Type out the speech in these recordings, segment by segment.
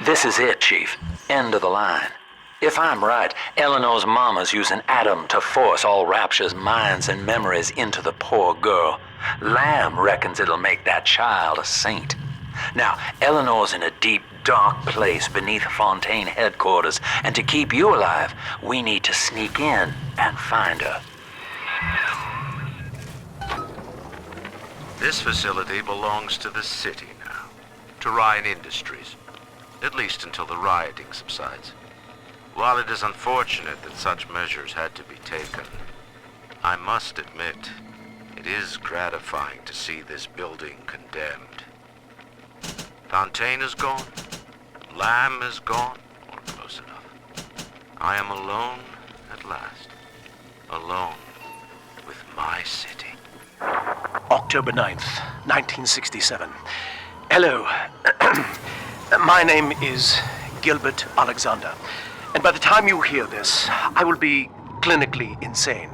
This is it, Chief. End of the line. If I'm right, Eleanor's mama's using Adam to force all Rapture's minds and memories into the poor girl. Lamb reckons it'll make that child a saint. Now, Eleanor's in a deep, dark place beneath Fontaine headquarters, and to keep you alive, we need to sneak in and find her. This facility belongs to the city now, to Ryan Industries, at least until the rioting subsides. While it is unfortunate that such measures had to be taken, I must admit, it is gratifying to see this building condemned. Fontaine is gone, Lamb is gone, or close enough. I am alone at last, alone with my city. October 9th, 1967. Hello. My name is Gilbert Alexander, and by the time you hear this, I will be clinically insane.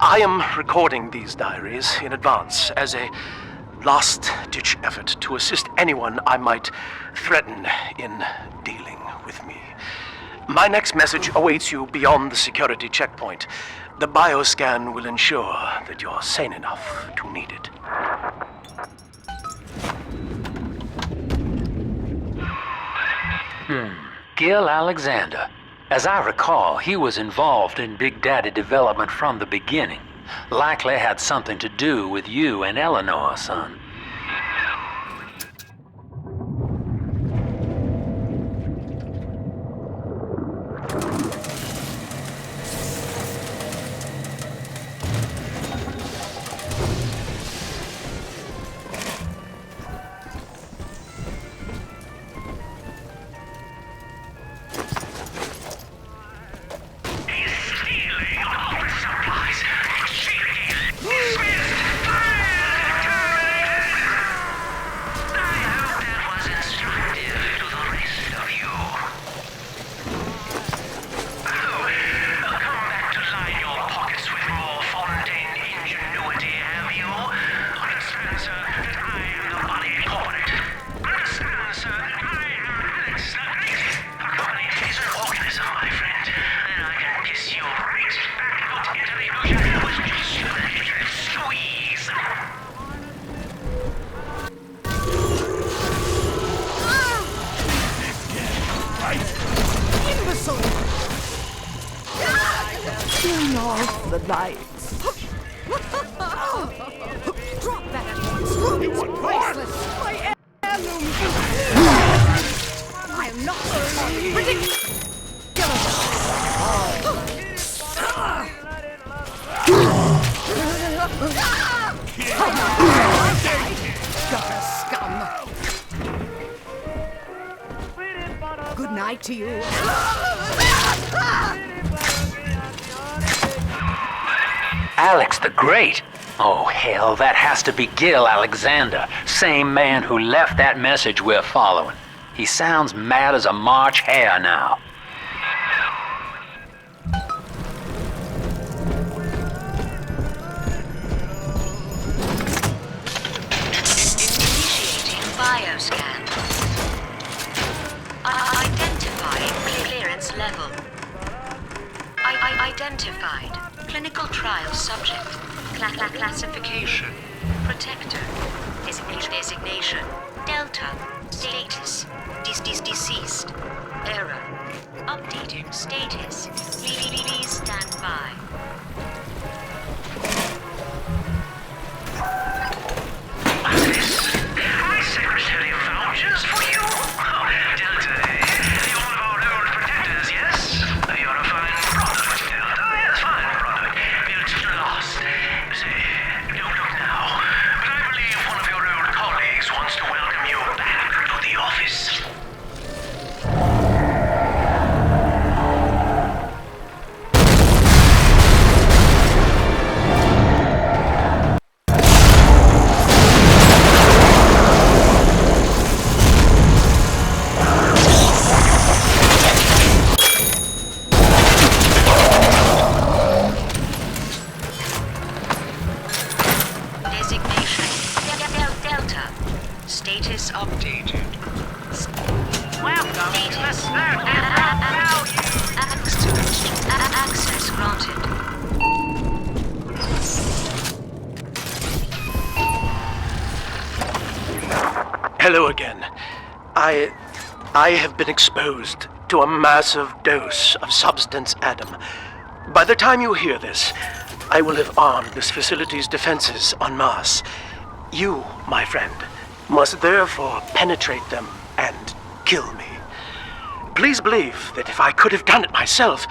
I am recording these diaries in advance as a last-ditch effort to assist anyone I might threaten in dealing with me. My next message awaits you beyond the security checkpoint. The bioscan will ensure that you're sane enough to need it. Gil Alexander. As I recall, he was involved in Big Daddy development from the beginning. Likely had something to do with you and Eleanor, son. Turn off the lights. Drop that at once. It's priceless. My heirloom. I am not ridiculous. Gutter scum. Good night to you. Alex the Great? Oh, hell, that has to be Gil Alexander, same man who left that message we're following. He sounds mad as a March hare now. Initiating bioscan. Identifying clearance level. Identified. Clinical trial subject. Classification. Protector. Designation. Delta. Status. Deceased. Error. Updating status. Please stand by. My secretary vouchers for you. Delta, you're one of our old protectors, yes? You're a fine product, Delta. Yes, fine product. Built to last. Say, don't look now, but I believe one of your old colleagues wants to welcome you back to the office. Designation. Delta. Status updated. Welcome to the snack Access granted. Hello again. I have been exposed to a massive dose of substance Adam. By the time you hear this, I will have armed this facility's defenses en masse. You, my friend, must therefore penetrate them and kill me. Please believe that if I could have done it myself...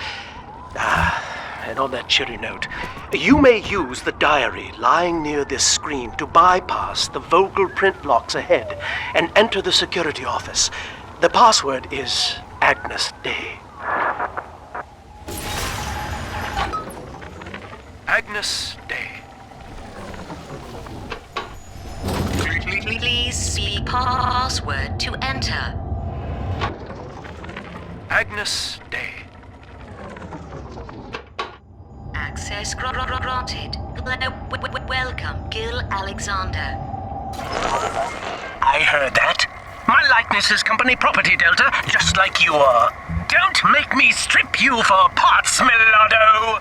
and on that cheery note, you may use the diary lying near this screen to bypass the vocal print locks ahead and enter the security office. The password is Agnus Day. Agnus Day. Please see password to enter. Agnus Day. Access granted. Welcome, Gil Alexander. I heard that. My likeness is company property, Delta, just like you are. Don't make me strip you for parts, Millardo!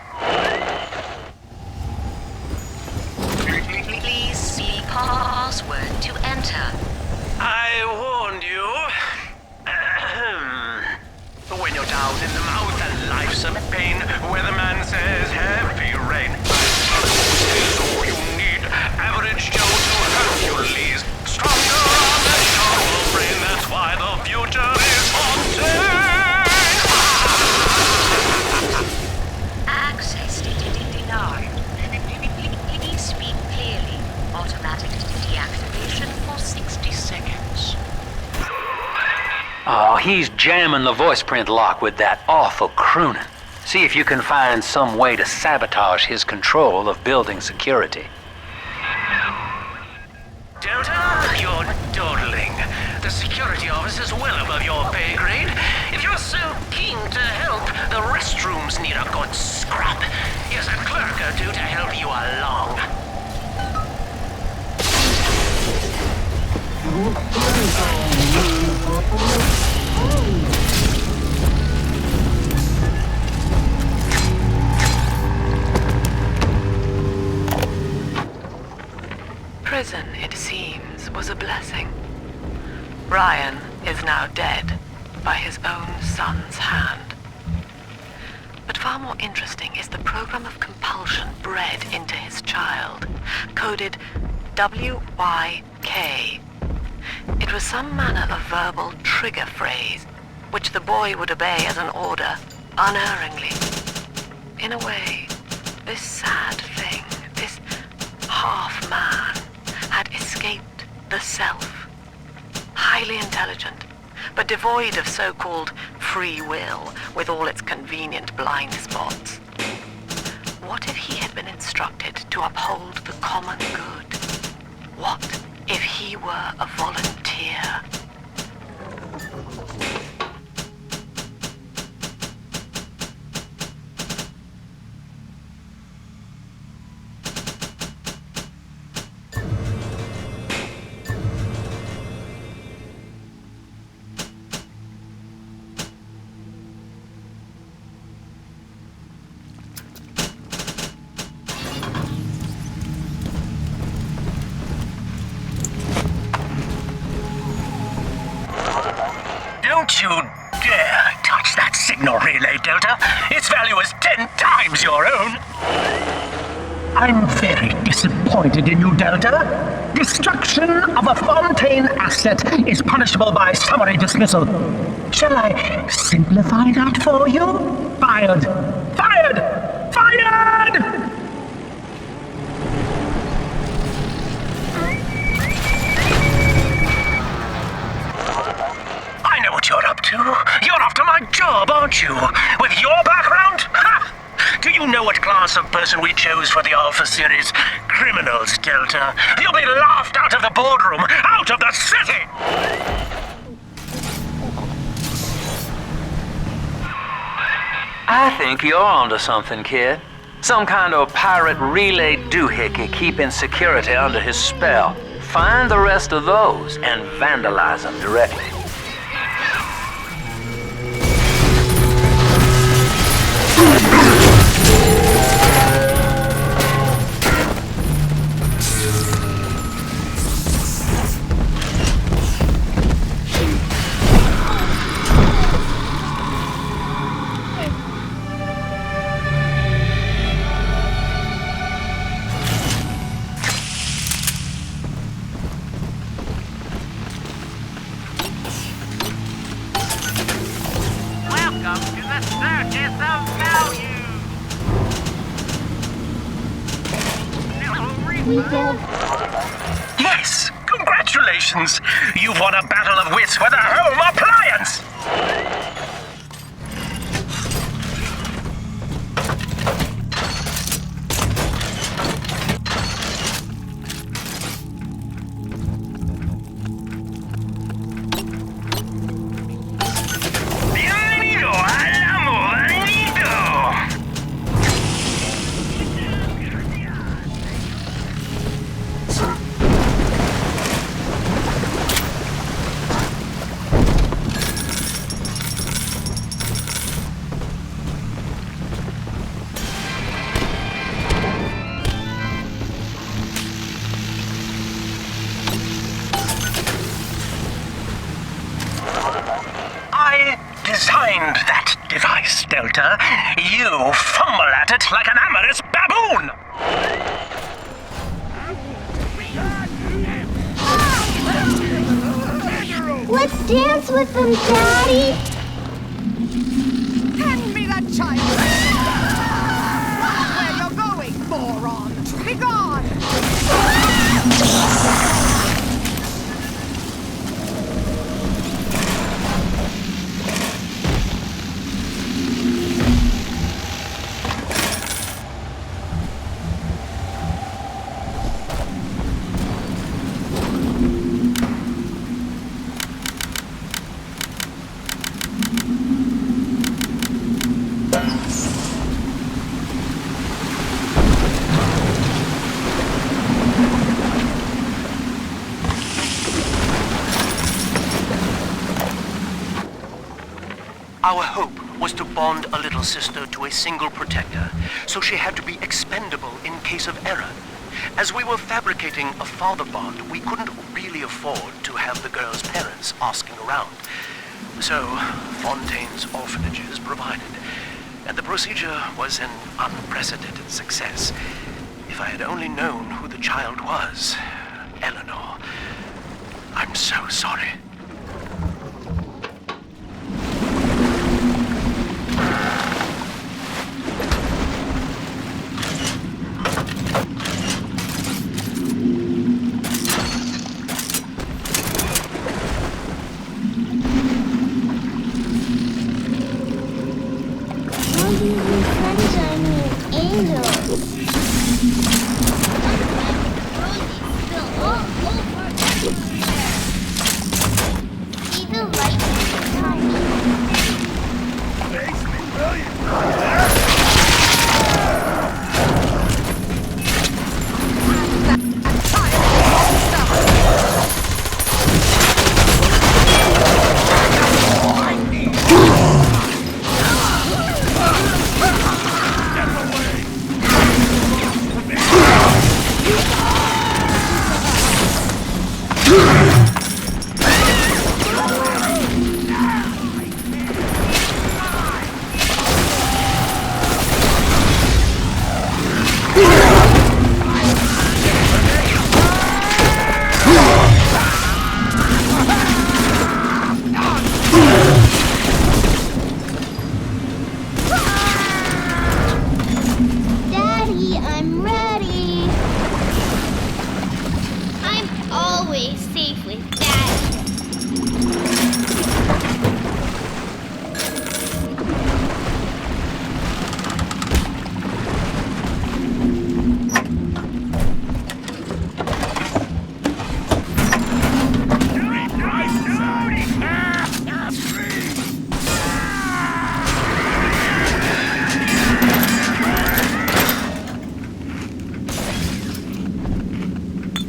Please see password to enter. I warned you. When you're down in the mouth and life's a pain, weatherman says heavy rain. Is all you need. Average Joe to Hercules. Stronger on the sharper brain. That's why the future is Fontaine. Access denied. Please speak clearly. Automatic deactivation for 60 seconds. Oh, he's jamming the voice print lock with that awful crooning. See if you can find some way to sabotage his control of building security. Delta, you're dawdling. The security office is well above your pay grade. If you're so keen to help, the restrooms need a good scrub. Here's a clerk or two to help you along. Prison, it seems, was a blessing. Ryan is now dead by his own son's hand. But far more interesting is the program of compulsion bred into his child, coded WYK. It was some manner of verbal trigger phrase, which the boy would obey as an order, unerringly. In a way, this sad thing, this half-man, had escaped the self. Highly intelligent, but devoid of so-called free will, with all its convenient blind spots. What if he had been instructed to uphold the common good? What if he were a volunteer? Don't you dare touch that signal relay, Delta. Its value is 10 times your own. I'm very disappointed in you, Delta. Destruction of a Fontaine asset is punishable by summary dismissal. Shall I simplify that for you? Fired! Fired! Fired! I know what you're up to. You're after my job, aren't you? With your background? Ha! Do you know what class of person we chose for the Alpha series? Criminals, Delta. You'll be laughed out of the boardroom, out of the city! I think you're onto something, kid. Some kind of pirate relay doohickey keeping security under his spell. Find the rest of those and vandalize them directly. The circus of value! Yes! Congratulations! You've won a battle of wits with a home appliance! Bienvenido al amor nido! I designed that device, Delta. You fumble at it like an amorous baboon! Let's dance with them, Daddy! Hand me that child! Where you're going, moron! Be gone! Our hope was to bond a little sister to a single protector, so she had to be expendable in case of error. As we were fabricating a father bond, we couldn't really afford to have the girl's parents asking around. So, Fontaine's orphanages provided, and the procedure was an unprecedented success. If I had only known who the child was, Eleanor, I'm so sorry.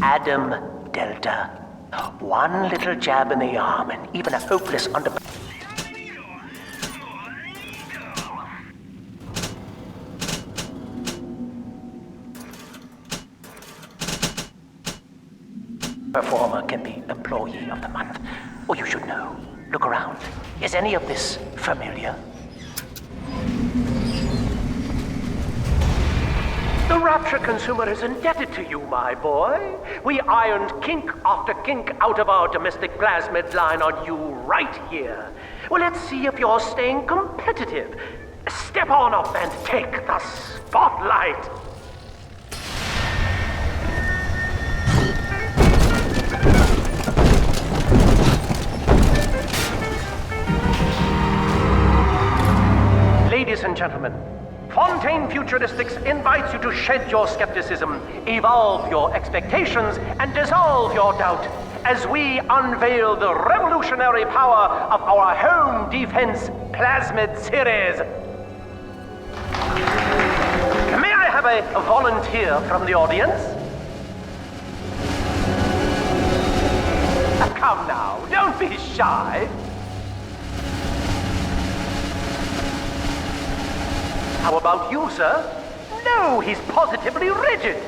Adam Delta. One little jab in the arm and even a hopeless under... performer can be Employee of the Month. Or you should know. Look around. Is any of this familiar? The Rapture consumer is indebted to you, my boy. We ironed kink after kink out of our domestic plasmid line on you right here. Well, let's see if you're staying competitive. Step on up and take the spotlight. Ladies and gentlemen, Fontaine Futuristics invites you to shed your skepticism, evolve your expectations, and dissolve your doubt as we unveil the revolutionary power of our home defense Plasmid series. May I have a volunteer from the audience? Come now, don't be shy. How about you, sir? No, he's positively rigid.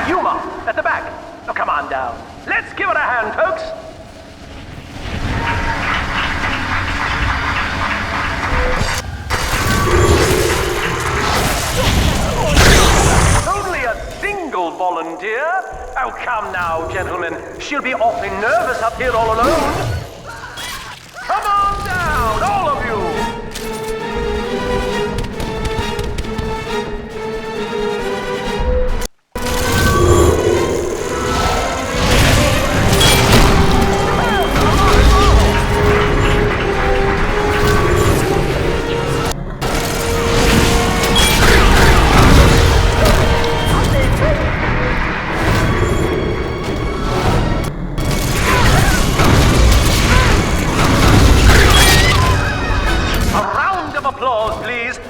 Yuma, at the back. Oh, come on down. Let's give it a hand, folks. Only a single volunteer? Oh, come now, gentlemen. She'll be awfully nervous up here all alone. Come on down, all of you.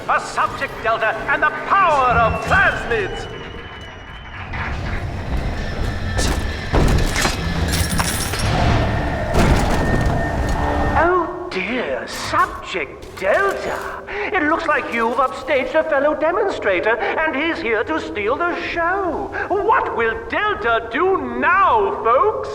For Subject Delta and the power of Plasmids! Oh dear, Subject Delta! It looks like you've upstaged a fellow demonstrator, and he's here to steal the show! What will Delta do now, folks?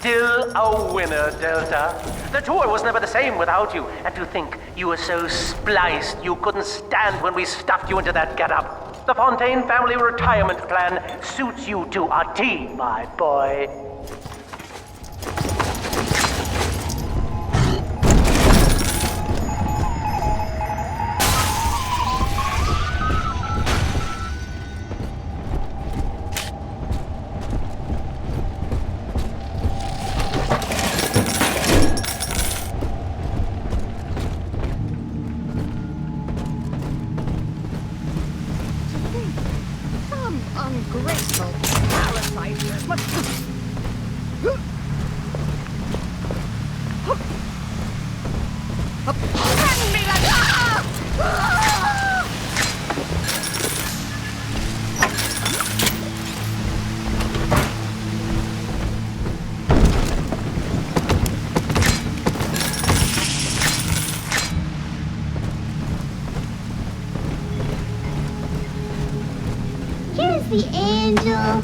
Still a winner, Delta. The tour was never the same without you. And to think you were so spliced you couldn't stand when we stuffed you into that getup. The Fontaine family retirement plan suits you to a T, my boy. Ungrateful parasite must... Send me the... Here's the angel.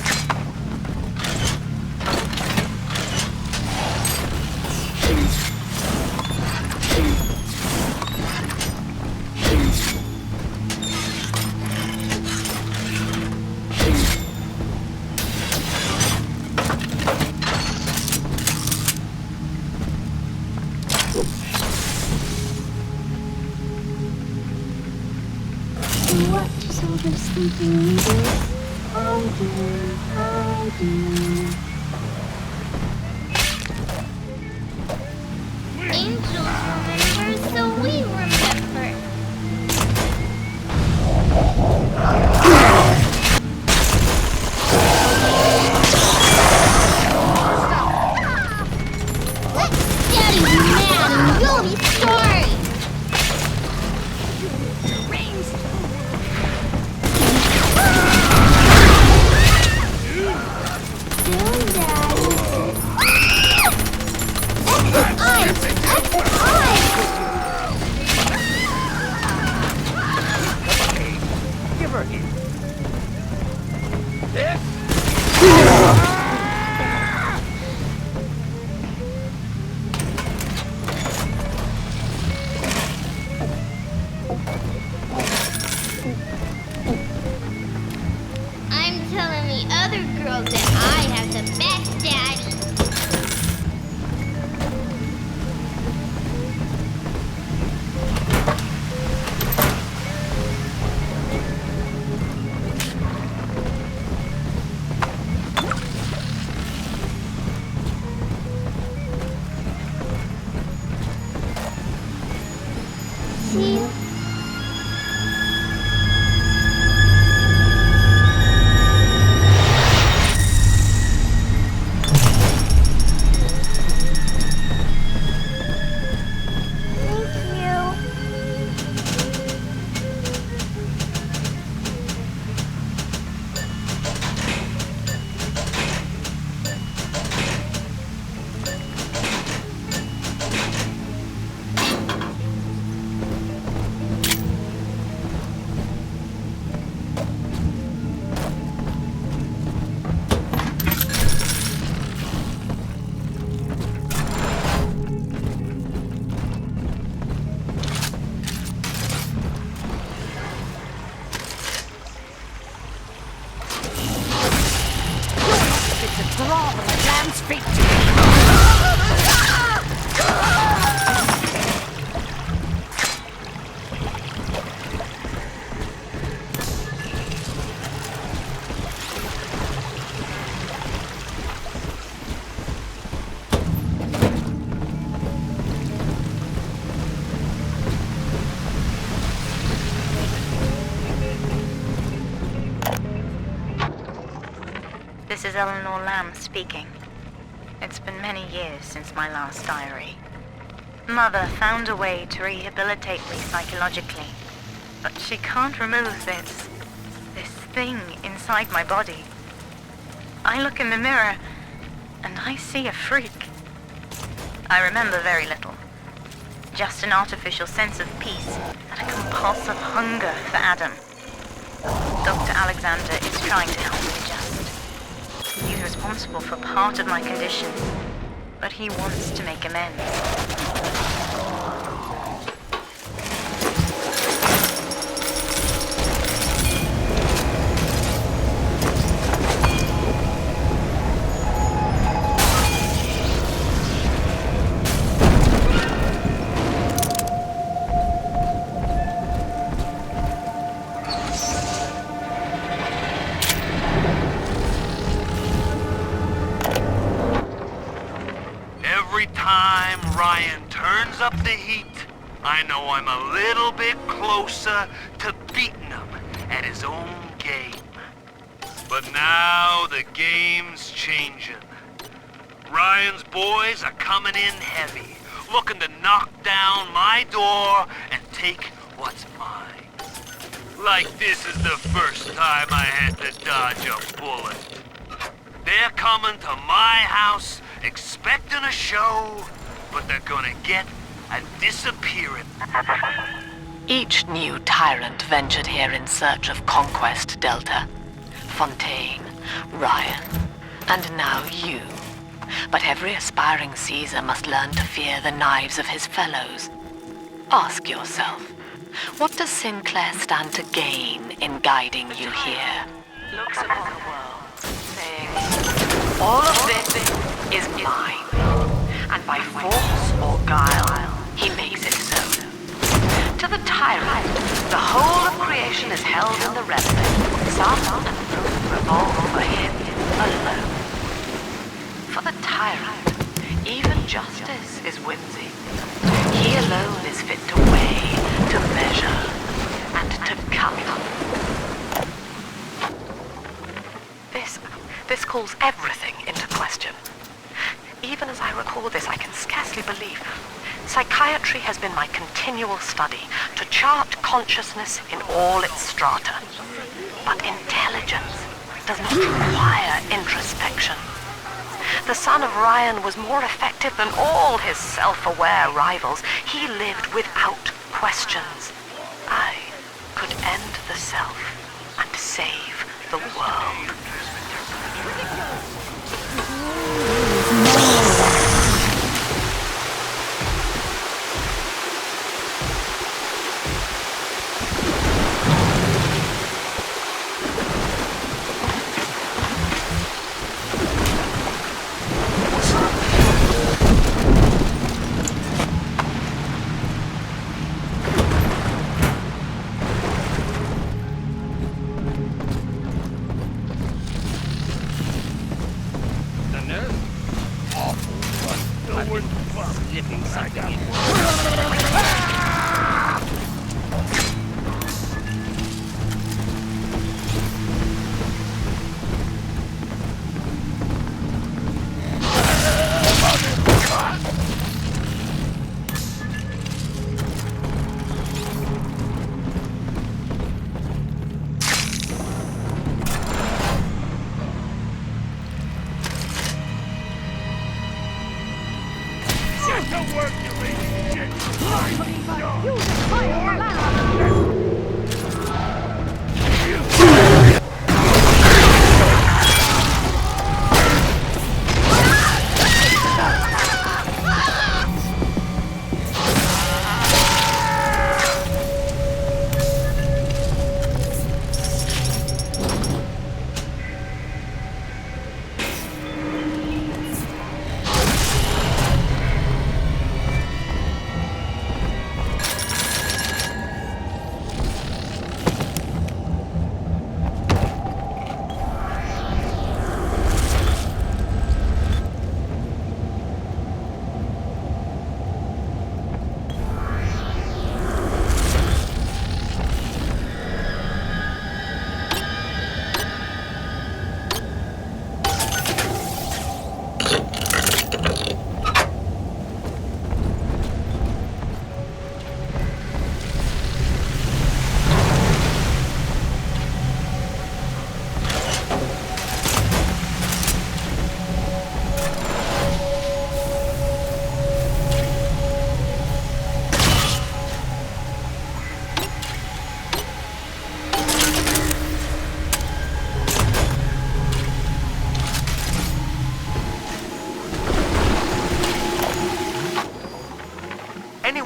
What sort of sleeping is this? I do. Angels remember, so we remember. Daddy's mad and you'll be sorry. Still marble at Lamb's feet. This is Eleanor Lamb speaking. It's been many years since my last diary. Mother found a way to rehabilitate me psychologically, but she can't remove this thing inside my body. I look in the mirror, and I see a freak. I remember very little. Just an artificial sense of peace and a compulsive hunger for Adam. Dr. Alexander is trying to help me adjust. He's responsible for part of my condition, but he wants to make amends. Up the heat, I know I'm a little bit closer to beating him at his own game. But now the game's changing. Ryan's boys are coming in heavy, looking to knock down my door and take what's mine. Like this is the first time I had to dodge a bullet. They're coming to my house expecting a show, but they're gonna get a disappearing. Each new tyrant ventured here in search of conquest, Delta. Fontaine, Ryan, and now you. But every aspiring Caesar must learn to fear the knives of his fellows. Ask yourself, what does Sinclair stand to gain in guiding you here? Looks upon the world, saying, all of this is mine. And by force or guile, he makes it so. To the tyrant, the whole of creation is held in the respite. Sun and moon revolve for him alone. For the tyrant, even justice is whimsy. He alone is fit to weigh, to measure, and to cut. This calls everything into question. Even as I recall this, I can scarcely believe. Psychiatry has been my continual study to chart consciousness in all its strata. But intelligence does not require introspection. The son of Ryan was more effective than all his self-aware rivals. He lived without questions. I could end the self and save the world.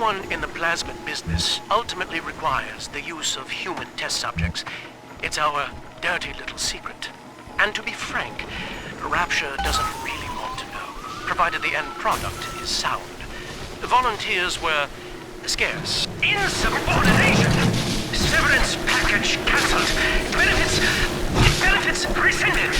everyone in the plasmid business ultimately requires the use of human test subjects. It's our dirty little secret. And to be frank, Rapture doesn't really want to know, provided the end product is sound. Volunteers were scarce. Insubordination! Severance package cancelled. Benefits rescinded.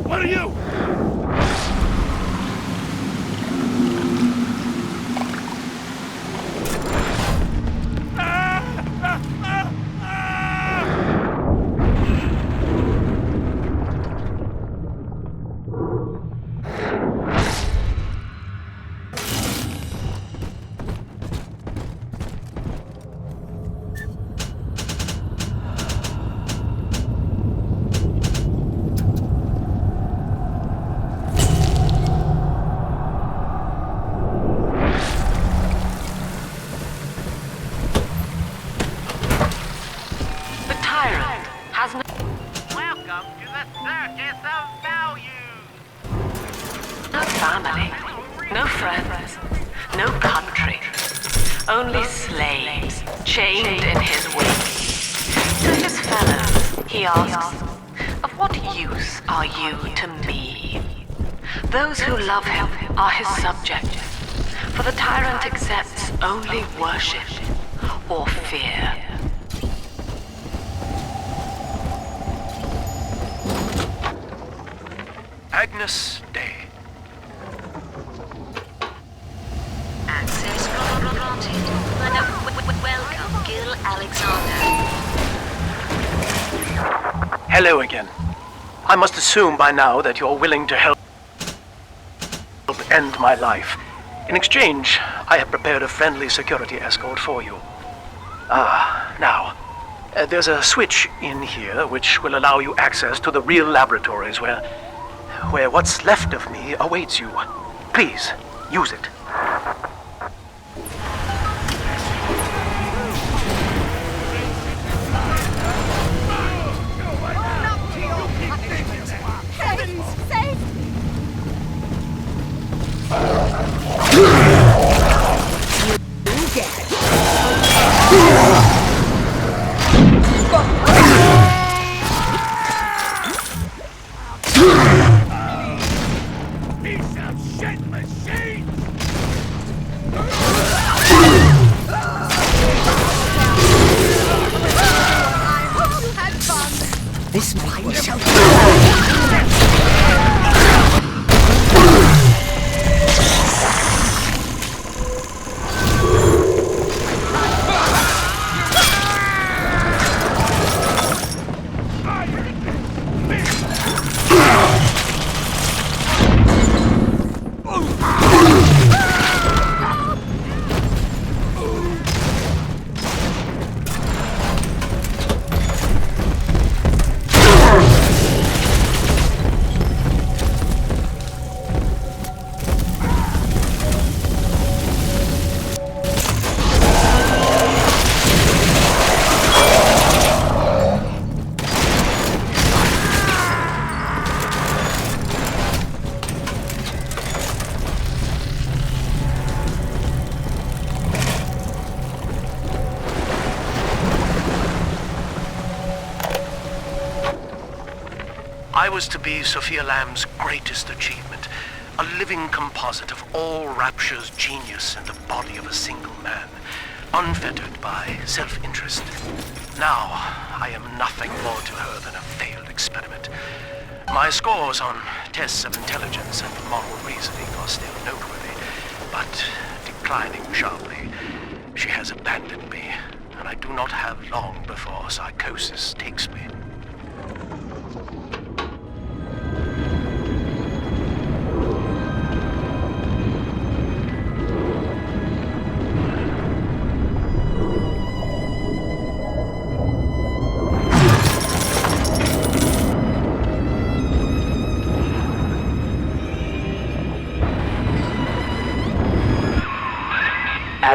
What are you? Only slaves, chained in his wake. To his fellows, he asks, of what use are you to me? Those who love him are his subjects, for the tyrant accepts only worship or fear. Agnus Day. Access granted. Welcome, Gil Alexander. Hello again. I must assume by now that you're willing to help end my life. In exchange, I have prepared a friendly security escort for you. Now, there's a switch in here which will allow you access to the real laboratories where what's left of me awaits you. Please, use it. This mine shall I was to be Sophia Lamb's greatest achievement, a living composite of all Rapture's genius in the body of a single man, unfettered by self-interest. Now, I am nothing more to her than a failed experiment. My scores on tests of intelligence and moral reasoning are still noteworthy, but declining sharply. She has abandoned me, and I do not have long before psychosis takes me.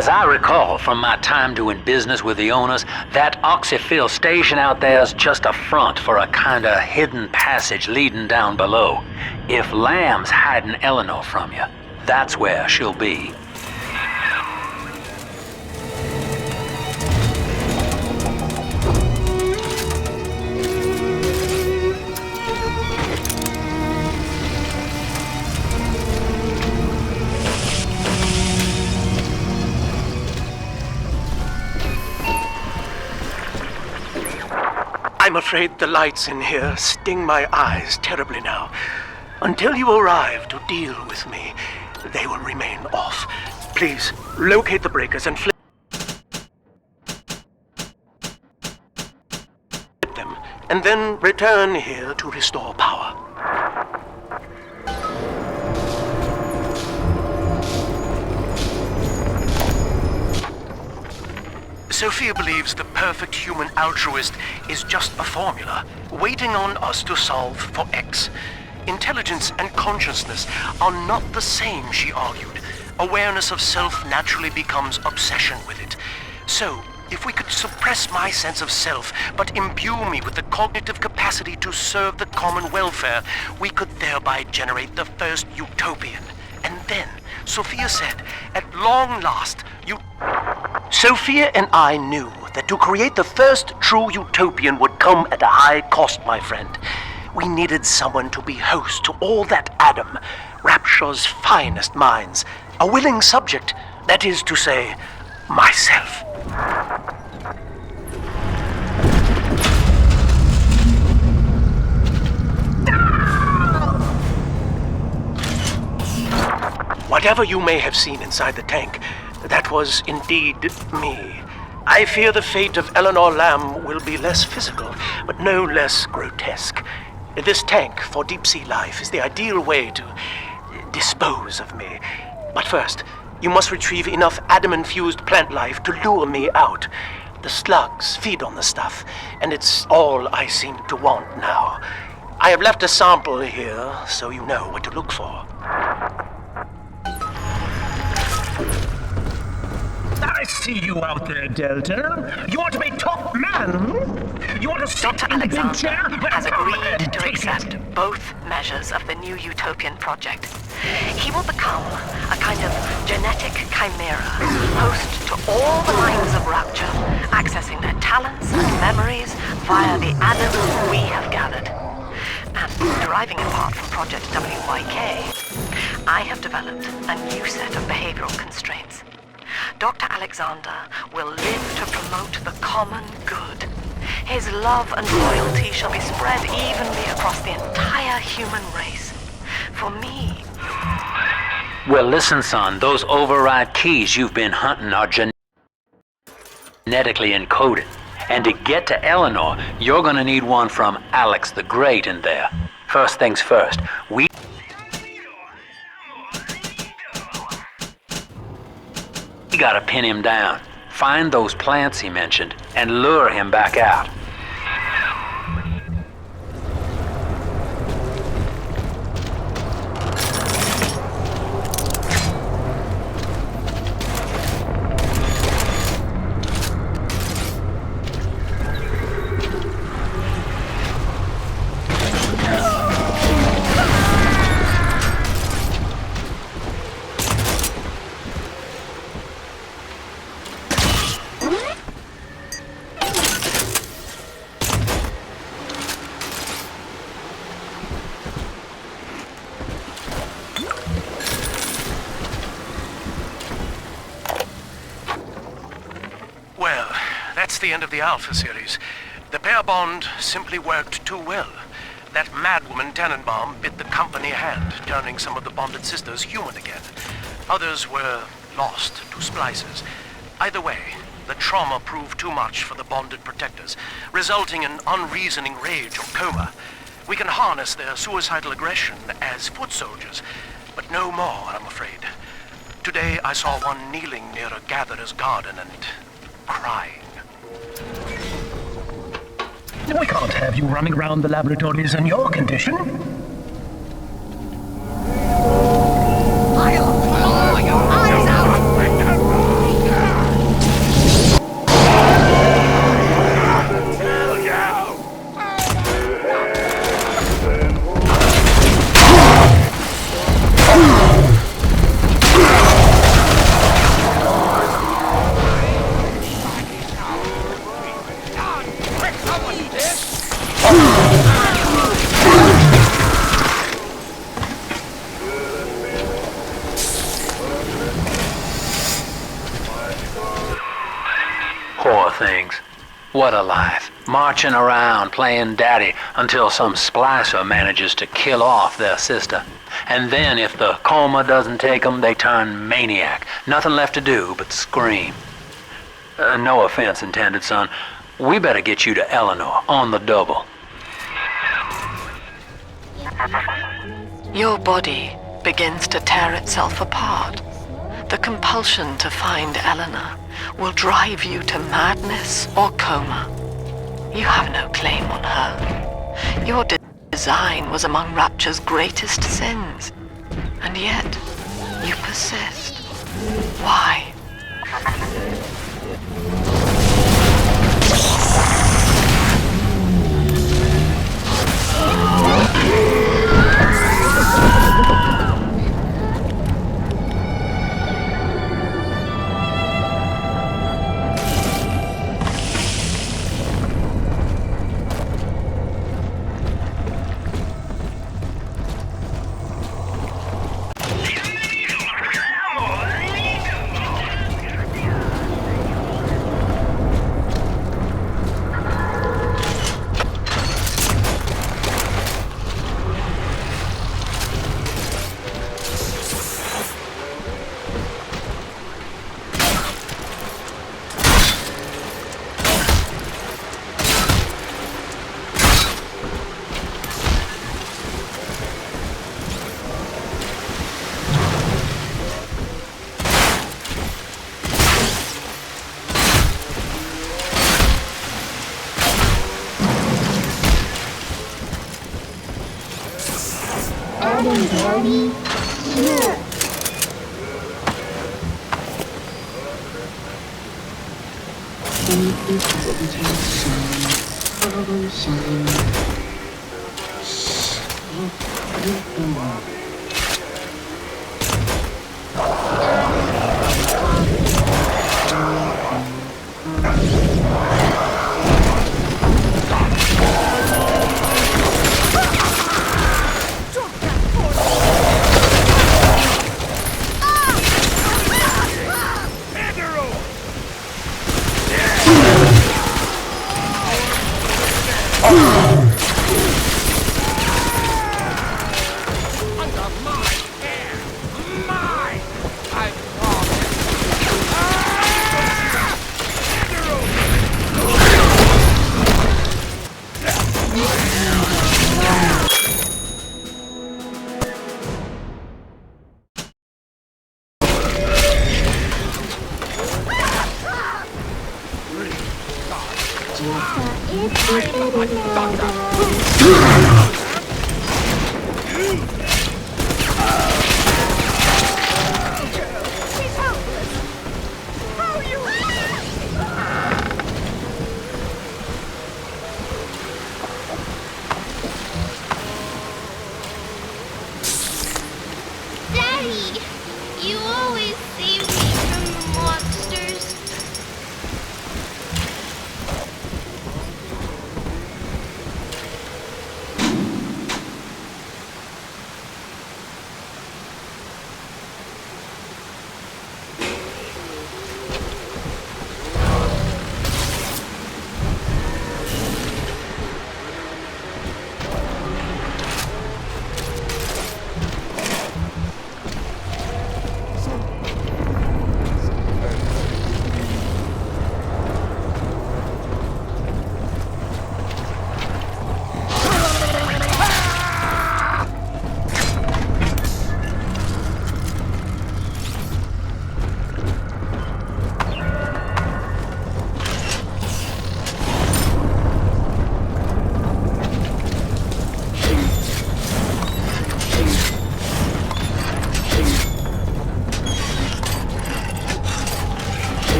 As I recall from my time doing business with the owners, that oxyfill station out there's just a front for a kinda hidden passage leading down below. If Lamb's hiding Eleanor from you, that's where she'll be. I'm afraid the lights in here sting my eyes terribly now. Until you arrive to deal with me, they will remain off. Please, locate the breakers and flip them, and then return here to restore power. Sophia believes the perfect human altruist is just a formula, waiting on us to solve for X. Intelligence and consciousness are not the same, she argued. Awareness of self naturally becomes obsession with it. So, if we could suppress my sense of self, but imbue me with the cognitive capacity to serve the common welfare, we could thereby generate the first utopian. And then, Sophia said, at long last, Sophia and I knew that to create the first true utopian would come at a high cost, my friend. We needed someone to be host to all that Adam, Rapture's finest minds, a willing subject, that is to say, myself. Whatever you may have seen inside the tank, that was indeed me. I fear the fate of Eleanor Lamb will be less physical, but no less grotesque. This tank for deep-sea life is the ideal way to dispose of me. But first, you must retrieve enough Adam-infused plant life to lure me out. The slugs feed on the stuff, and it's all I seem to want now. I have left a sample here, so you know what to look for. I see you out there, Delta. You want to be top man? You want to sit Dr. in the big Alexander chair? has agreed to accept both measures of the new Utopian project. He will become a kind of genetic chimera, host to all the minds of Rapture, accessing their talents and memories via the Adam we have gathered. And deriving in part from Project WYK, I have developed a new set of behavioral constraints. Dr. Alexander will live to promote the common good. His love and loyalty shall be spread evenly across the entire human race. For me... Well, listen, son, those override keys you've been hunting are genetically encoded. And to get to Eleanor, you're gonna need one from Alex the Great in there. First things first, we gotta pin him down. Find those plants he mentioned and lure him back out. the end of the Alpha series. The pair bond simply worked too well. That madwoman Tannenbaum bit the company hand, turning some of the bonded sisters human again. Others were lost to splices. Either way, the trauma proved too much for the bonded protectors, resulting in unreasoning rage or coma. We can harness their suicidal aggression as foot soldiers, but no more, I'm afraid. Today I saw one kneeling near a gatherer's garden and crying. We can't have you running around the laboratories in your condition. I'll claw your eyes out! Poor things. What a life. Marching around playing daddy until some splicer manages to kill off their sister. And then if the coma doesn't take them, they turn maniac. Nothing left to do but scream. No offense intended, son. We better get you to Eleanor on the double. Your body begins to tear itself apart. The compulsion to find Eleanor will drive you to madness or coma. You have no claim on her. Your design was among Rapture's greatest sins. And yet, you persist. Why?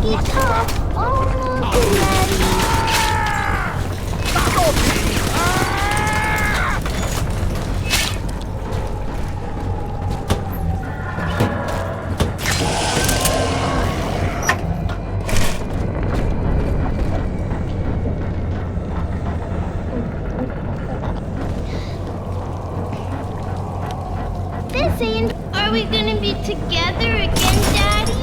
be tough, almost ready. Are we gonna be together again, Daddy?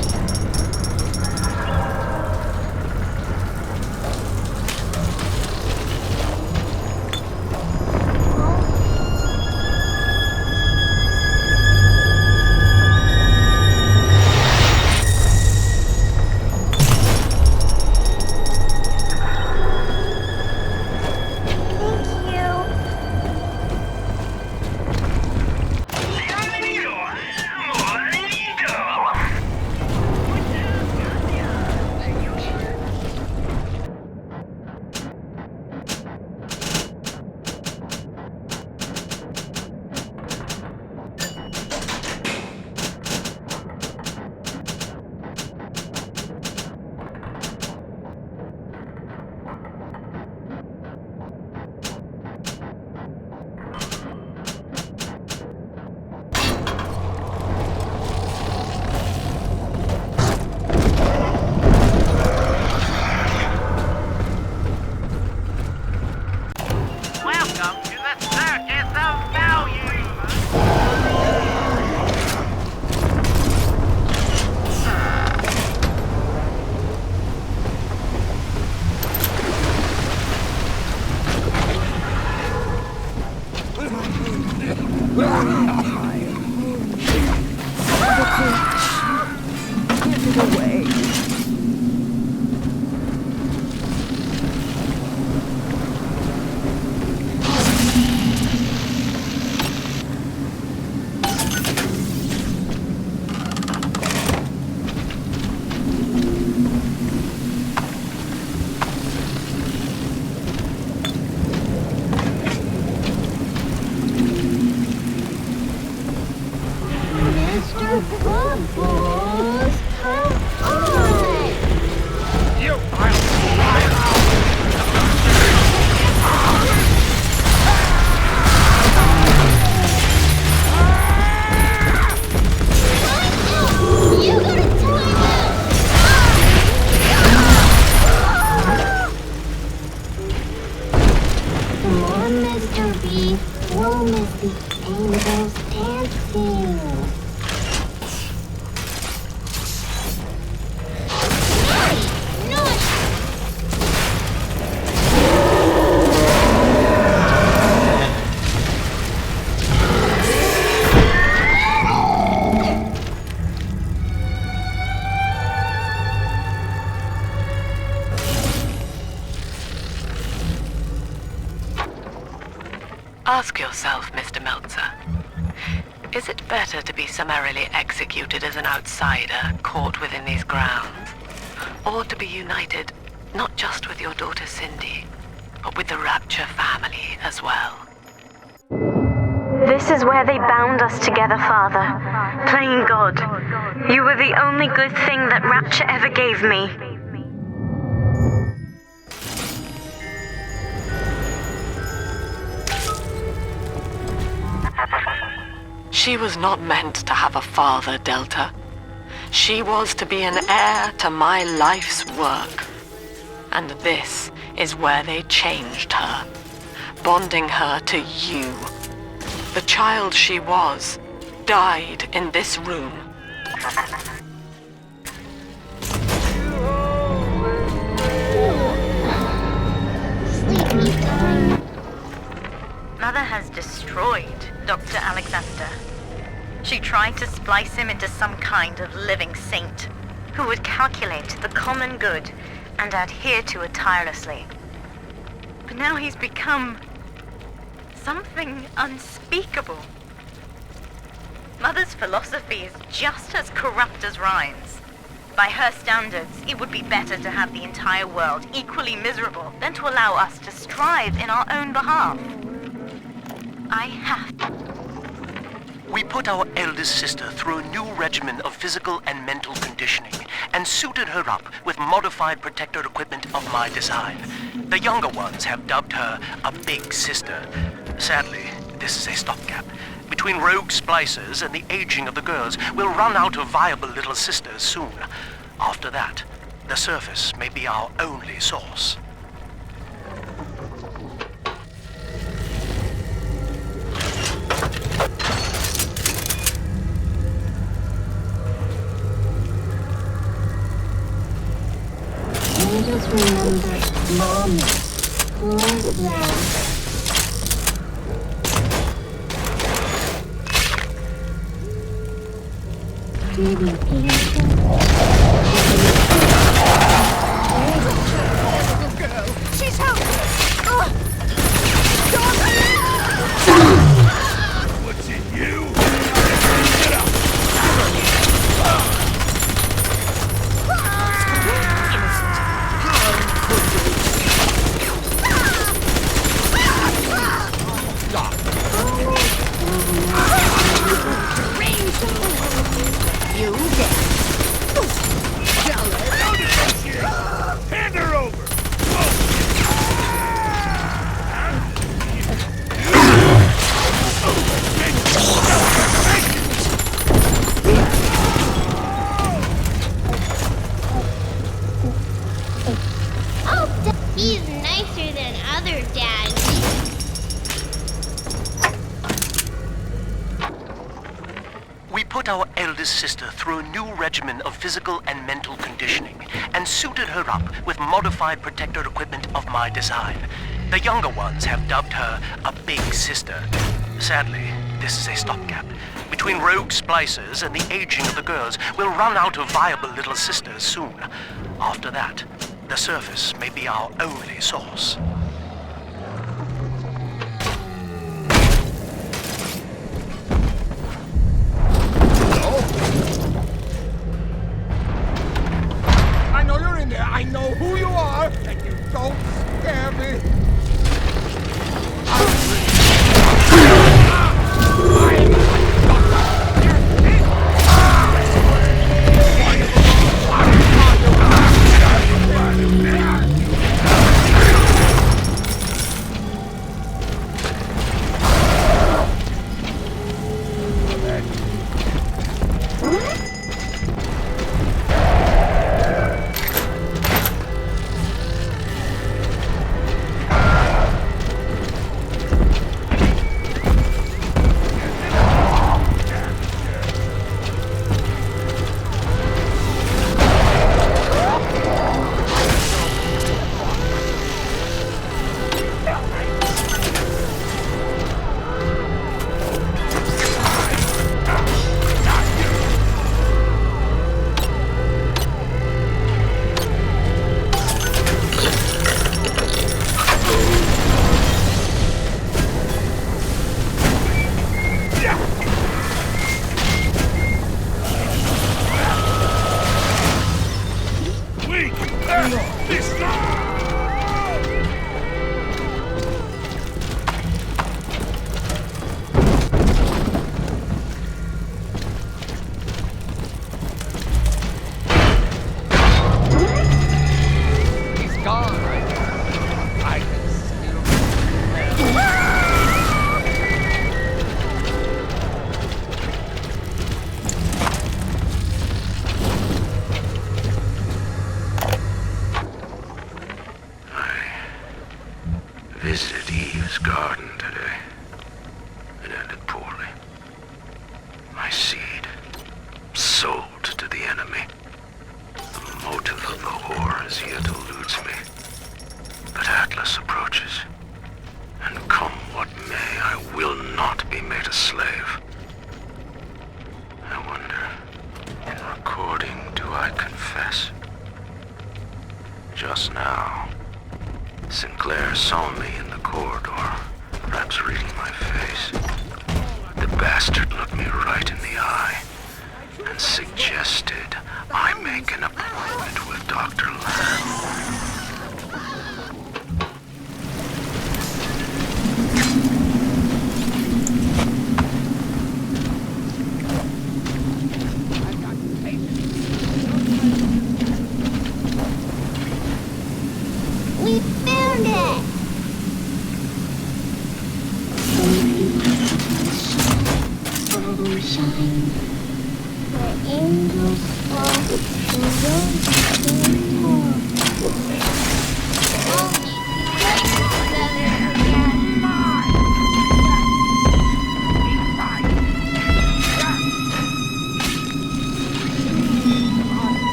Ask yourself, Mr. Meltzer, is it better to be summarily executed as an outsider caught within these grounds, or to be united not just with your daughter Cindy, but with the Rapture family as well? This is where they bound us together, Father. Playing God. You were the only good thing that Rapture ever gave me. She was not meant to have a father, Delta. She was to be an heir to my life's work. And this is where they changed her, bonding her to you. The child she was died in this room. Sleepy time. Mother has destroyed Dr. Alexander. She tried to splice him into some kind of living saint who would calculate the common good and adhere to it tirelessly. But now he's become something unspeakable. Mother's philosophy is just as corrupt as Ryan's. By her standards, it would be better to have the entire world equally miserable than to allow us to strive in our own behalf. I have We put our eldest sister through a new regimen of physical and mental conditioning and suited her up with modified protector equipment of my design. The younger ones have dubbed her a big sister. Sadly, this is a stopgap. Between rogue splicers and the aging of the girls, we'll run out of viable little sisters soon. After that, the surface may be our only source. I just remember moments. Who was that? She's helpless! What's in you? Get up! You get Hand her over! Oh, he's nicer than other dads. We put our eldest sister through a new regimen of physical and mental conditioning and suited her up with modified protector equipment of my design. The younger ones have dubbed her a big sister. Sadly, this is a stopgap. Between rogue splicers and the aging of the girls, we'll run out of viable little sisters soon. After that, the surface may be our only source. I know you're in there. I know who you are, and you don't scare me. Visited Eve's garden today. It ended poorly. My seed, sold to the enemy. The motive of the whore as yet eludes me. But Atlas approaches. And come what may, I will not be made a slave. I wonder, in recording, do I confess? Just now, Sinclair saw me in the corridor, perhaps reading my face. The bastard looked me right in the eye and suggested I make an appointment with Dr. Lamb.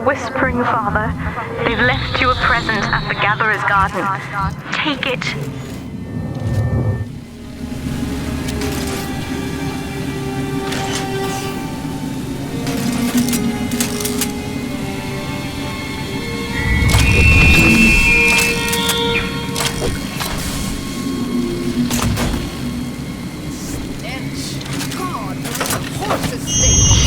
Whispering, Father. They've left you a present at the Gatherer's Garden. Take it. Stench. God, the horse's stable.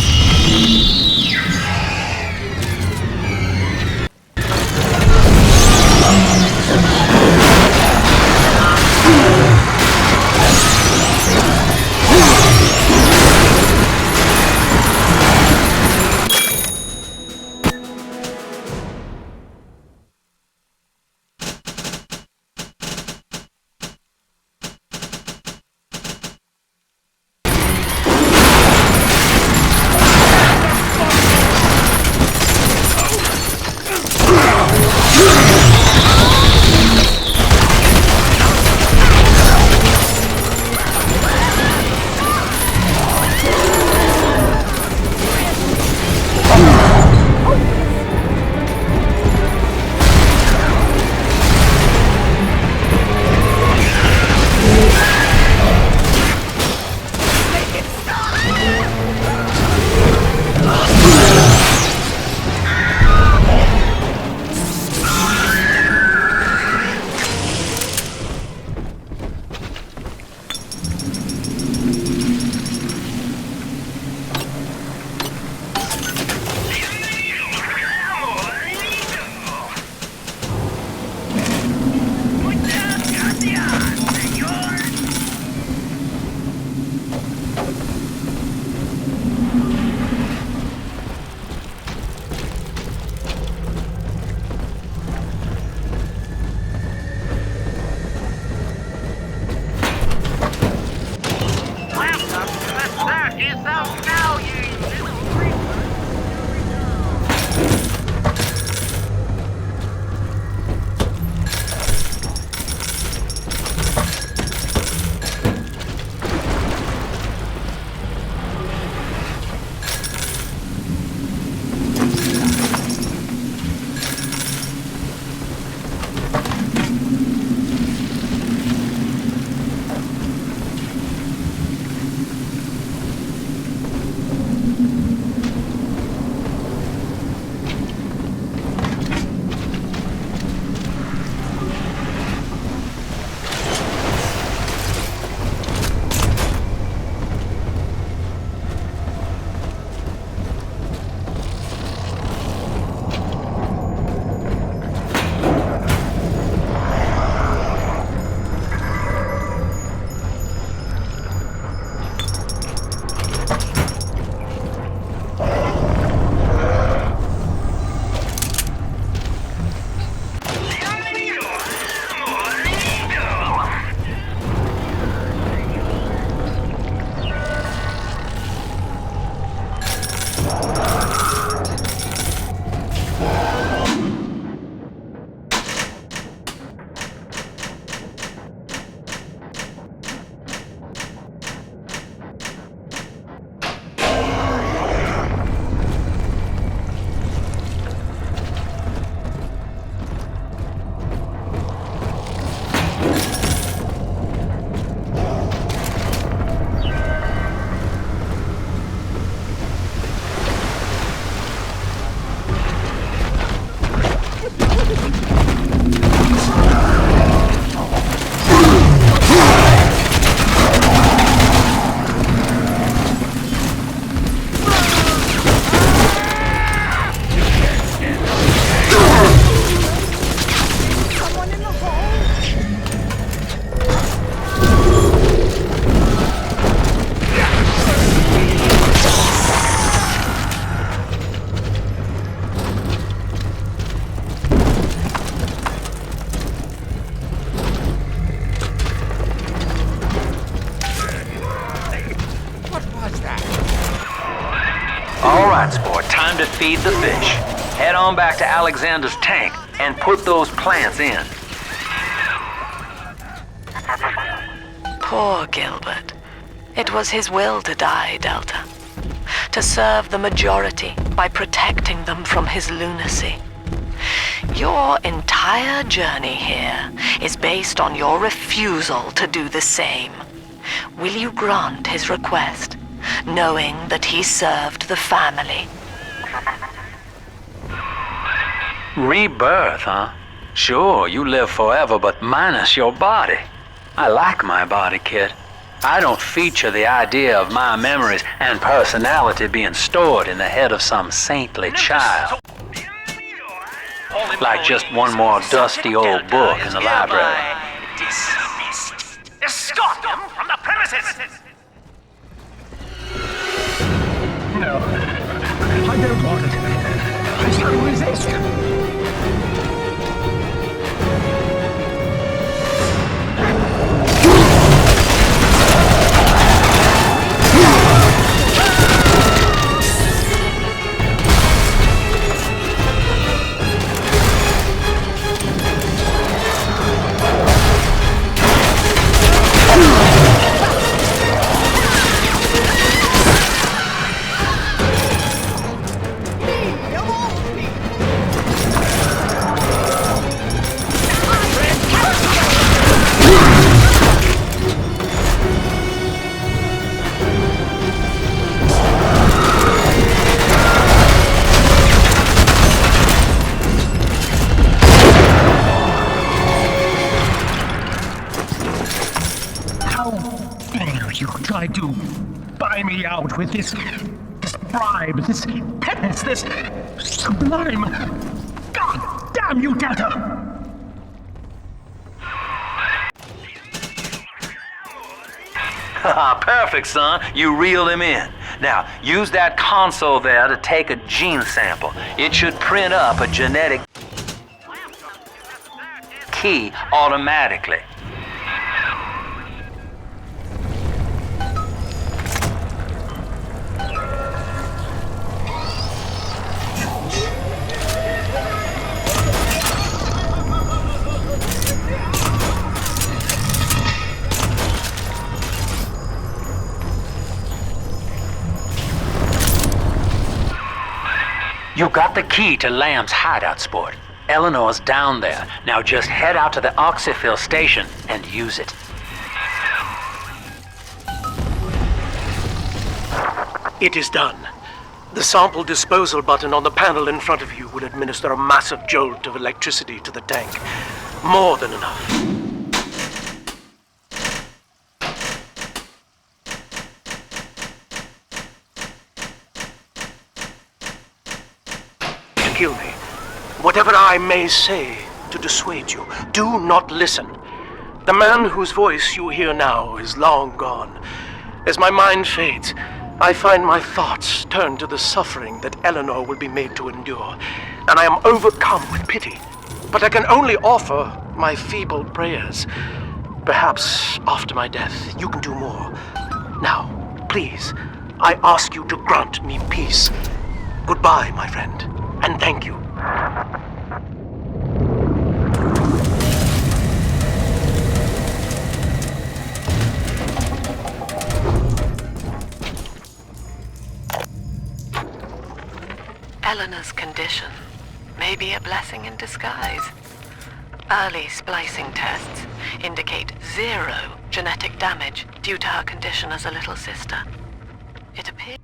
right, sport. Time to feed the fish. Head on back to Alexander's tank and put those plants in. Poor Gilbert. It was his will to die, Delta. To serve the majority by protecting them from his lunacy. Your entire journey here is based on your refusal to do the same. Will you grant his request, knowing that he served the family? Rebirth, huh? Sure, you live forever, but minus your body. I like my body, kid. I don't feature the idea of my memories and personality being stored in the head of some saintly child. Like just one more dusty old book in the library. Dismissed. Escort them from the premises! No, I don't want it. I shall resist. Try to buy me out with this bribe, this penance, this sublime. God damn you, Delta! Perfect, son. You reeled him in. Now, use that console there to take a gene sample. It should print up a genetic key automatically. You got the key to Lamb's hideout, sport. Eleanor's down there. Now just head out to the oxyfill station and use it. It is done. The sample disposal button on the panel in front of you will administer a massive jolt of electricity to the tank. More than enough. Kill me. Whatever I may say to dissuade you, do not listen. The man whose voice you hear now is long gone. As my mind fades, I find my thoughts turn to the suffering that Eleanor will be made to endure, and I am overcome with pity. But I can only offer my feeble prayers. Perhaps after my death, you can do more. Now, please, I ask you to grant me peace. Goodbye, my friend. And thank you. Eleanor's condition may be a blessing in disguise. Early splicing tests indicate 0 genetic damage due to her condition as a little sister. It appears